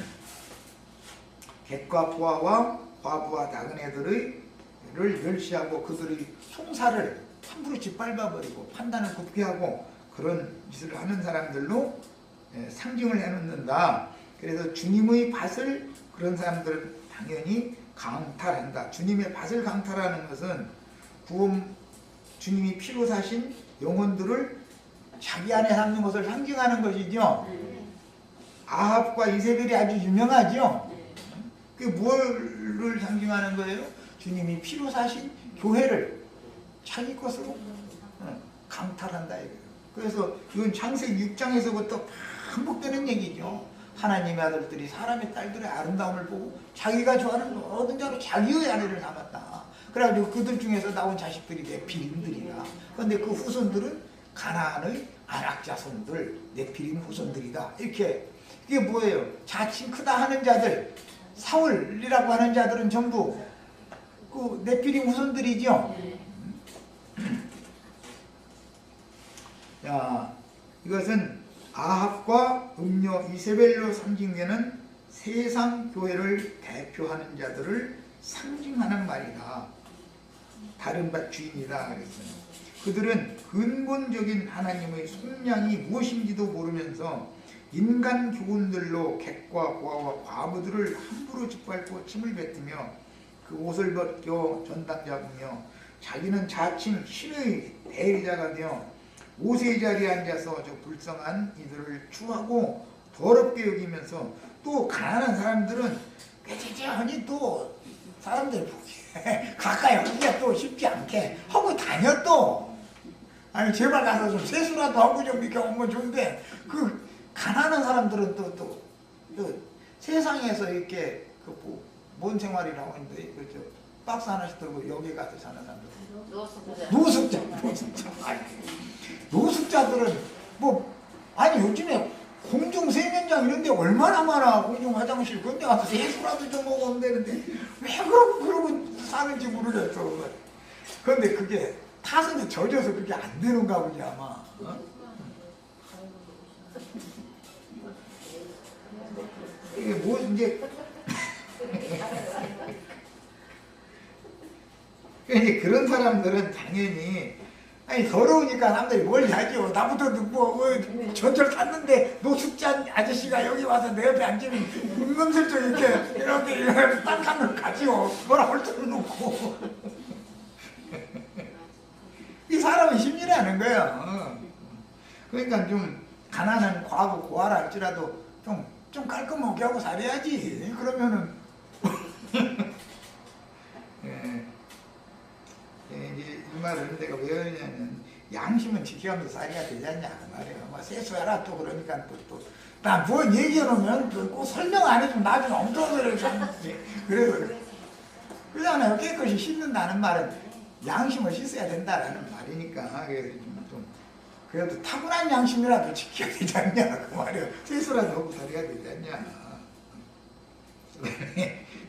객과 고아와 과부와 나그네들을 멸시하고 그들의 송사를 함부로 짓밟아버리고 판단을 굽게 하고 그런 짓을 하는 사람들로 상징을 해놓는다. 그래서 주님의 밭을 그런 사람들은 당연히 강탈한다. 주님의 밭을 강탈하는 것은 구원, 주님이 피로 사신 영혼들을 자기 안에 삼는 것을 상징하는 것이죠. 아합과 이세벨이 아주 유명하죠. 그게 무엇을 상징하는 거예요? 주님이 피로 사신 교회를 자기 것으로 강탈한다. 그래서 이건 창세기 6장에서부터 반복되는 얘기죠. 하나님의 아들들이 사람의 딸들의 아름다움을 보고 자기가 좋아하는 모든 자로 자기의 아내를 삼았다. 그래가지고 그들 중에서 나온 자식들이 네피림들이다. 그런데 그 후손들은 가나안의 안악자손들, 네피림 후손들이다. 이렇게. 이게 뭐예요? 자칭 크다 하는 자들, 사울이라고 하는 자들은 전부 그 네피림 후손들이죠. 자, 이것은 아합과 음녀 이세벨로 상징되는 세상 교회를 대표하는 자들을 상징하는 말이다. 다른 밭 주인이다 그랬어요. 그들은 근본적인 하나님의 속량이 무엇인지도 모르면서 인간 교훈들로 객과 고아와 과부들을 함부로 짓밟고 침을 뱉으며 그 옷을 벗겨 전당 잡으며 자기는 자칭 신의 대리자가 되어 모세의 자리에 앉아서 저 불쌍한 이들을 추하고 더럽게 여기면서 또 가난한 사람들은 꾀지지하니 또 사람들 보기에 가까이 하기가 또 쉽지 않게 하고 다녀 또. 아니 제발 가서 좀 세수라도 하고 좀 이렇게 오면 좋은데 그 가난한 사람들은 또 세상에서 이렇게 뭔 생활이라고 하는데 그저 박스 하나씩 들고 여기 가서 사는 사람들 노숙자 아니, 노숙자들은 뭐 아니 요즘에 공중 세면장 이런 데 얼마나 많아. 공중 화장실 그런데 가서 세수라도 좀 먹으면 되는데 왜 그러고 사는지 모르겠어. 그런데 그게 타선에 젖어서 그게 안 되는가 보지 아마. 어? 이게 뭐 이제 이제 그런 사람들은 당연히 아니 더러우니까 사람들이 뭘 하죠. 나부터 뭐 전철 탔는데 노숙자 아저씨가 여기 와서 내 옆에 앉으면 은근슬쩍 이렇게 딴 가지요. 뭐라 할 줄은 없고 이 사람은 심리라는 거예요. 그러니까 좀 가난한 과부 고아라 할지라도 좀 깔끔하게 하고 살아야지. 그러면은 이제 이 말을 내가 왜 하냐면 양심은 지켜가면서 살아야 되지 않냐 그 말이에요. 뭐 세수해라 또 그러니까 나 뭐 얘기해놓으면 꼭 설명 안 해주면 나중에 엉뚱하게 그래서 그러잖아요. 깨끗이 씻는다는 말은 양심을 씻어야 된다라는 말이니까 그래도 타고난 양심이라도 지켜야 되지 않냐 그 말이에요. 세수라도 하고 살아야 되지 않냐.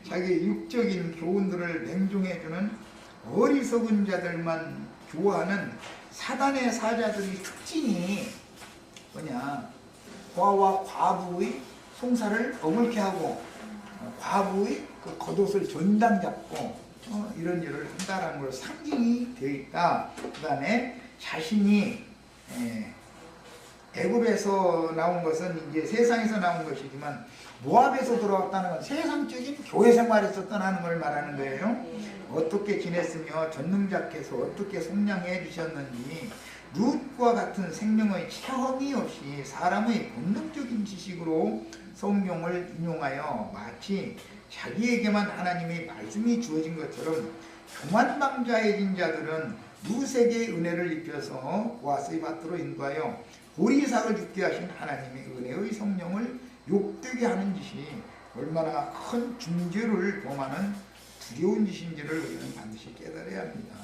자기 육적인 교훈들을 맹종해주는 어리석은 자들만 좋아하는 사단의 사자들의 특징이 뭐냐, 고아와 과부의 송사를 어물게 하고 과부의 그 겉옷을 전당 잡고 이런 일을 한다라는 걸 상징이 되어 있다. 그 다음에 자신이 애굽에서 나온 것은 이제 세상에서 나온 것이지만 모압에서 들어왔다는 건 세상적인 교회 생활에서 떠나는 걸 말하는 거예요. 어떻게 지냈으며 전능자께서 어떻게 속량해 주셨는지 룻과 같은 생명의 체험이 없이 사람의 본능적인 지식으로 성경을 인용하여 마치 자기에게만 하나님의 말씀이 주어진 것처럼 교만방자해진 자들은 룻에게 은혜를 입혀서 보아스의 밭으로 인도하여 보리삭을 죽게 하신 하나님의 은혜의 성령을 욕되게 하는 짓이 얼마나 큰 중죄를 범하는 두려운 짓인지를 우리는 반드시 깨달아야 합니다.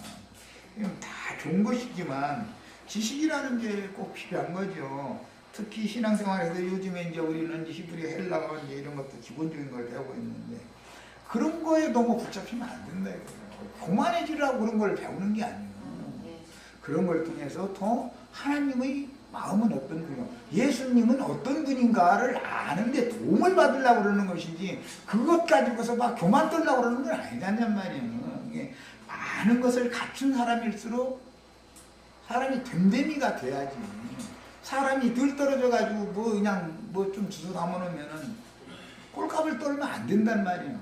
다 좋은 것이지만 지식이라는 게 꼭 필요한 거죠. 특히 신앙생활에서 요즘에 이제 우리는 히브리 헬라어 이제 이런 것도 기본적인 걸 배우고 있는데 그런 거에 너무 붙잡히면 안 된다 이거예요. 교만해지라고 그런 걸 배우는 게 아니에요. 그런 걸 통해서 더 하나님의 마음은 어떤 분이요, 예수님은 어떤 분인가를 아는데 도움을 받으려고 그러는 것이지 그것 가지고서 막 교만 떨려고 그러는 건 아니란 말이에요. 이게 많은 것을 갖춘 사람일수록 사람이 됨됨이가 돼야지. 사람이 덜 떨어져 가지고 뭐 그냥 뭐 좀 주워 담아놓으면은 꼴값을 떨면 안 된단 말이에요.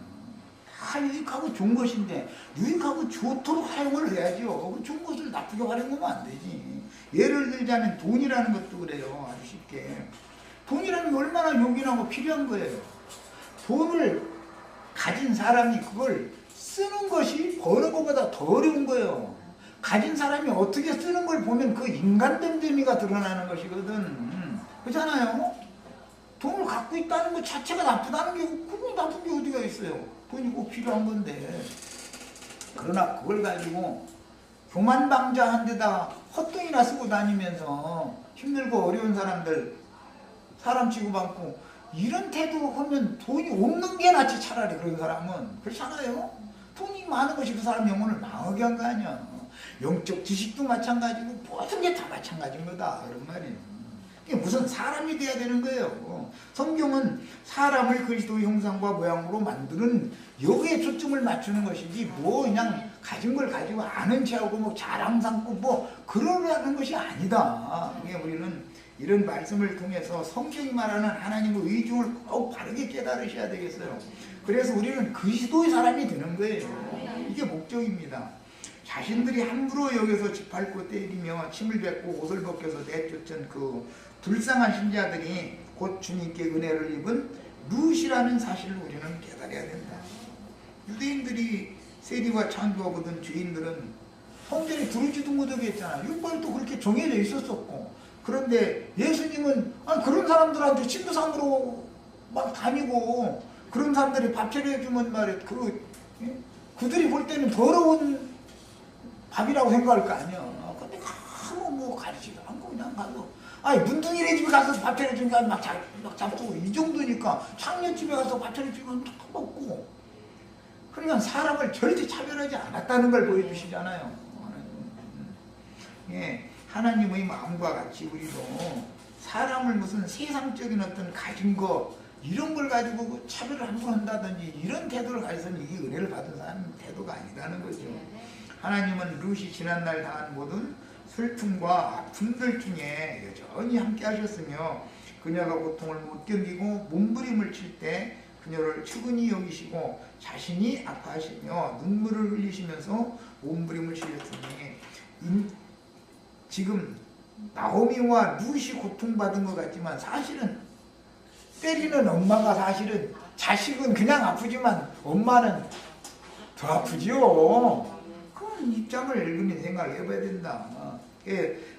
다 유익하고 좋은 것인데 유익하고 좋도록 활용을 해야죠. 좋은 것을 나쁘게 활용하면 안 되지. 예를 들자면 돈이라는 것도 그래요. 아주 쉽게. 돈이라는 게 얼마나 요긴하고 필요한 거예요. 돈을 가진 사람이 그걸 쓰는 것이 버는 것보다 더 어려운 거예요. 가진 사람이 어떻게 쓰는 걸 보면 그 인간됨됨이가 드러나는 것이거든. 그렇잖아요. 돈을 갖고 있다는 것 자체가 나쁘다는 게 그게 나쁜 게 어디가 있어요. 돈이 꼭 필요한 건데. 그러나 그걸 가지고 교만방자한 데다가 헛돈이나 쓰고 다니면서 힘들고 어려운 사람들 사람 취급받고 이런 태도 하면 돈이 없는 게 낫지. 차라리 그런 사람은. 그렇잖아요. 돈이 많은 것이 그 사람 영혼을 망하게 한 거 아니야. 영적 지식도 마찬가지고 모든 게 다 마찬가지인 거다 그런 말이에요. 이게 무슨 사람이 돼야 되는 거예요. 성경은 사람을 그리스도의 형상과 모양으로 만드는 여기에 초점을 맞추는 것이지 뭐 그냥 가진 걸 가지고 아는 체하고 뭐 자랑 삼고 뭐 그러려는 것이 아니다. 그게 우리는 이런 말씀을 통해서 성경이 말하는 하나님의 의중을 꼭 바르게 깨달으셔야 되겠어요. 그래서 우리는 그리스도의 사람이 되는 거예요. 이게 목적입니다. 자신들이 함부로 여기서 짓밟고 때리며 침을 뱉고 옷을 벗겨서 내쫓은 그 불쌍한 신자들이 곧 주님께 은혜를 입은 룻이라는 사실을 우리는 깨달아야 된다. 유대인들이 세리와 창조하거든 죄인들은 성전에 들어오지도 못하게 했잖아요. 율법도 그렇게 정해져 있었었고. 그런데 예수님은 그런 사람들한테 친구상으로 막 다니고 그런 사람들이 밥 차려주면 말이야 그들이 볼 때는 더러운 밥이라고 생각할 거 아니야. 근데 아무 뭐 가르치도 않고 그냥 가서 문둥이네 집에 가서 밥 차려주니까 막 잡수고 이 정도니까 창녀집에 가서 밥 차려주면 다 먹고. 그러니까 사람을 절대 차별하지 않았다는 걸 보여주시잖아요. 예, 하나님의 마음과 같이 우리도 사람을 무슨 세상적인 어떤 가진 거 이런 걸 가지고 차별을 함부로 한다든지 이런 태도를 가져서는 이게 은혜를 받은 사람 태도가 아니라는 거죠. 하나님은 룻이 지난날 당한 모든 슬픔과 아픔들 중에 여전히 함께 하셨으며 그녀가 고통을 못 견디고 몸부림을 칠 때 그녀를 측은히 여기시고 자신이 아파하시며 눈물을 흘리시면서 몸부림을 치셨으니 지금 나오미와 룻이 고통받은 것 같지만 사실은 때리는 엄마가 사실은 자식은 그냥 아프지만 엄마는 더 아프지요. 그런 입장을 우리는 생각을 해봐야 된다.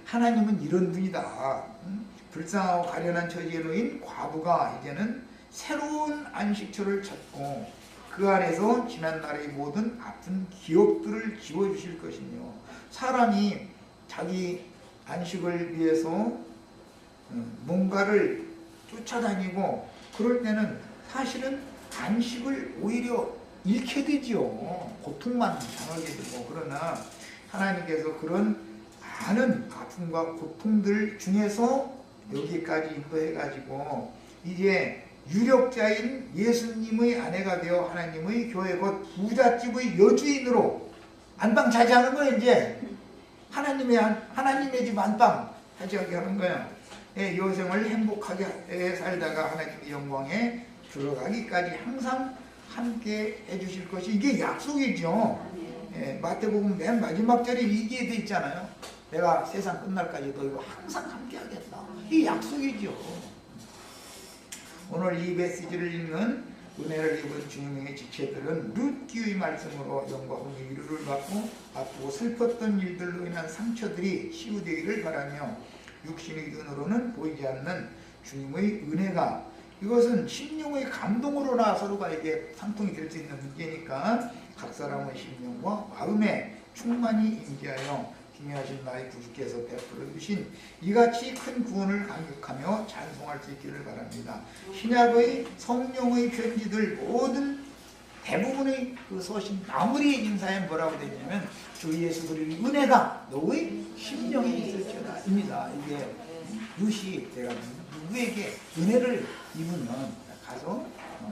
하나님은 이런 분이다. 불쌍하고 가련한 처지에 놓인 과부가 이제는 새로운 안식처를 찾고 그 안에서 지난날의 모든 아픈 기억들을 지워주실 것이며 사람이 자기 안식을 위해서 뭔가를 쫓아다니고 그럴 때는 사실은 안식을 오히려 잃게 되지요. 고통만 당하게 되고. 그러나 하나님께서 그런 많은 아픔과 고통들 중에서 여기까지 인도해가지고 이제 유력자인 예수님의 아내가 되어 하나님의 교회 곧 부잣집의 여주인으로 안방 차지하는 거예요. 이제 하나님의 집 안방 차지하게 하는 거예요. 여생을 행복하게 살다가 하나님의 영광에 들어가기까지 항상 함께 해주실 것이 이게 약속이죠. 마태복음 맨 마지막 절에 이게 돼 있잖아요. 내가 세상 끝날까지 너희와 항상 함께 하겠다. 이 약속이죠. 오늘 이 메시지를 읽는 은혜를 입은 주님의 지체들은 룻기의 말씀으로 영광의 위로를 받고 아프고 슬펐던 일들로 인한 상처들이 치유되기를 바라며 육신의 눈으로는 보이지 않는 주님의 은혜가 이것은 심령의 감동으로나 서로가 이게 상통이 될 수 있는 문제니까 각 사람의 심령과 마음에 충만히 임재하여 기묘하신 나의 구주께서 베풀어 주신 이같이 큰 구원을 감격하며 찬송할 수 있기를 바랍니다. 신약의 성령의 편지들 모든 대부분의 그 서신 마무리 인사에 뭐라고 되냐면 주 예수 그리스도의 은혜가 너의 심령에 있을지어다 입니다. 이게 룻이 내가 누구에게 은혜를 입으면 가서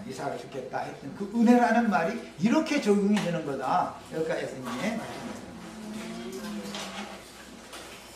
이삭을 죽겠다 했던 그 은혜라는 말이 이렇게 적용이 되는 거다. 여기까지 했습니다.